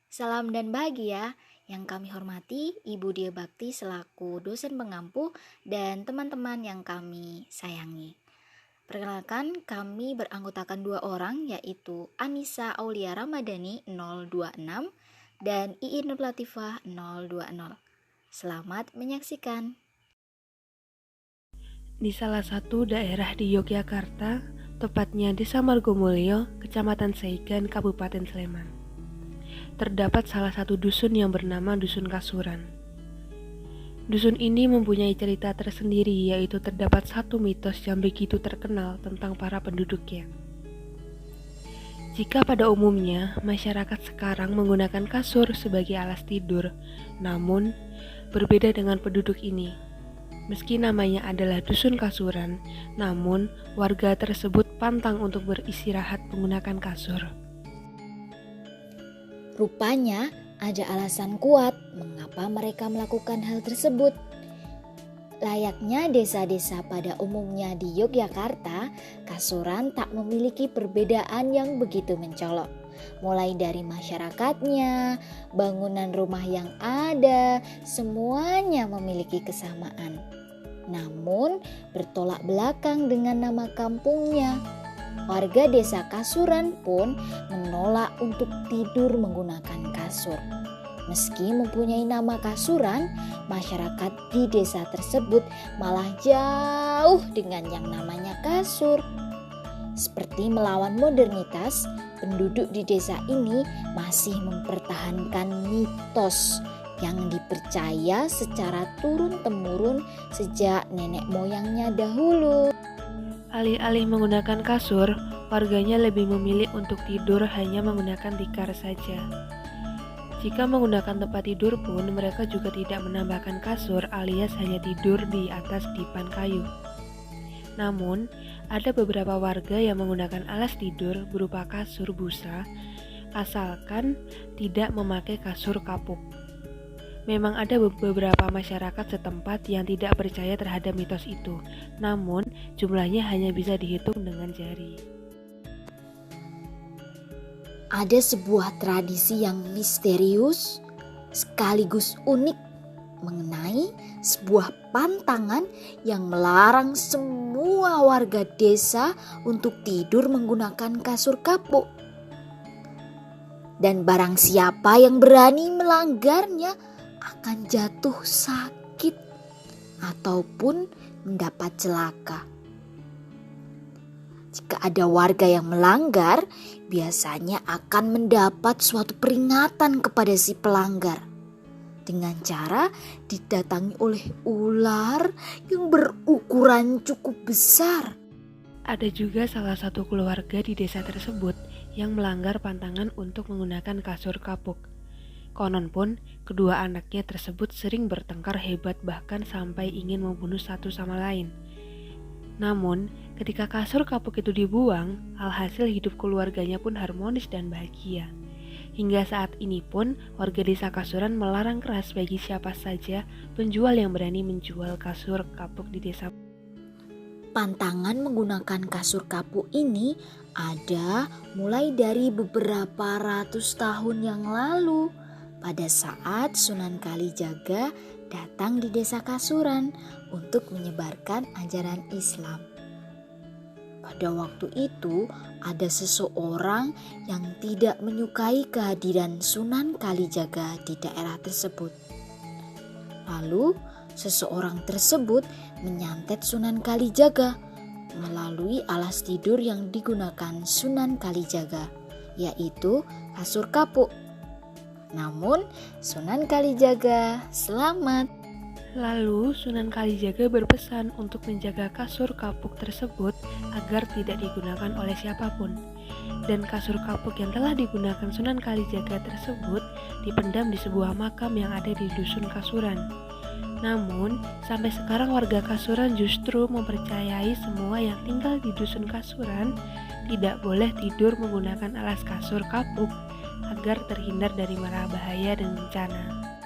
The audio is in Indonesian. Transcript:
Salam dan bahagia yang kami hormati Ibu Dia Bakti selaku dosen pengampu dan teman-teman yang kami sayangi. Perkenalkan, kami beranggotakan 2 orang yaitu Anissa Aulia Ramadhani 026 dan Iin Nur Latifah 020. Selamat menyaksikan. Di salah satu daerah di Yogyakarta, tepatnya Desa Margomulyo, Kecamatan Saigan, Kabupaten Sleman, terdapat salah satu dusun yang bernama Dusun Kasuran. Dusun ini mempunyai cerita tersendiri, yaitu terdapat satu mitos yang begitu terkenal tentang para penduduknya. Jika pada umumnya masyarakat sekarang menggunakan kasur sebagai alas tidur, namun berbeda dengan penduduk ini. Meski namanya adalah Dusun Kasuran, namun warga tersebut pantang untuk beristirahat menggunakan kasur. Rupanya ada alasan kuat mengapa mereka melakukan hal tersebut. Layaknya desa-desa pada umumnya di Yogyakarta, Kasuran tak memiliki perbedaan yang begitu mencolok. Mulai dari masyarakatnya, bangunan rumah yang ada, semuanya memiliki kesamaan. Namun bertolak belakang dengan nama kampungnya. Warga desa Kasuran pun menolak untuk tidur menggunakan kasur. Meski mempunyai nama Kasuran, masyarakat di desa tersebut malah jauh dengan yang namanya kasur. Seperti melawan modernitas, penduduk di desa ini masih mempertahankan mitos yang dipercaya secara turun-temurun sejak nenek moyangnya dahulu. Alih-alih menggunakan kasur, warganya lebih memilih untuk tidur hanya menggunakan tikar saja. Jika menggunakan tempat tidur pun, mereka juga tidak menambahkan kasur alias hanya tidur di atas dipan kayu. Namun, ada beberapa warga yang menggunakan alas tidur berupa kasur busa, asalkan tidak memakai kasur kapuk. Memang ada beberapa masyarakat setempat yang tidak percaya terhadap mitos itu, namun jumlahnya hanya bisa dihitung dengan jari. Ada sebuah tradisi yang misterius sekaligus unik mengenai sebuah pantangan yang melarang semua warga desa untuk tidur menggunakan kasur kapuk. Dan barang siapa yang berani melanggarnya akan jatuh sakit ataupun mendapat celaka. Jika ada warga yang melanggar, biasanya akan mendapat suatu peringatan kepada si pelanggar dengan cara didatangi oleh ular yang berukuran cukup besar. Ada juga salah satu keluarga di desa tersebut yang melanggar pantangan untuk menggunakan kasur kapuk. Konon pun, kedua anaknya tersebut sering bertengkar hebat bahkan sampai ingin membunuh satu sama lain. Namun, ketika kasur kapuk itu dibuang, alhasil hidup keluarganya pun harmonis dan bahagia. Hingga saat ini pun, warga desa Kasuran melarang keras bagi siapa saja penjual yang berani menjual kasur kapuk di desa. Pantangan menggunakan kasur kapuk ini ada mulai dari beberapa ratus tahun yang lalu, pada saat Sunan Kalijaga datang di desa Kasuran untuk menyebarkan ajaran Islam. Pada waktu itu ada seseorang yang tidak menyukai kehadiran Sunan Kalijaga di daerah tersebut. Lalu seseorang tersebut menyantet Sunan Kalijaga melalui alas tidur yang digunakan Sunan Kalijaga, yaitu kasur kapuk. Namun Sunan Kalijaga selamat. Lalu Sunan Kalijaga berpesan untuk menjaga kasur kapuk tersebut agar tidak digunakan oleh siapapun. Dan kasur kapuk yang telah digunakan Sunan Kalijaga tersebut dipendam di sebuah makam yang ada di Dusun Kasuran. Namun, sampai sekarang warga Kasuran justru mempercayai semua yang tinggal di Dusun Kasuran tidak boleh tidur menggunakan alas kasur kapuk agar terhindar dari mara bahaya dan bencana.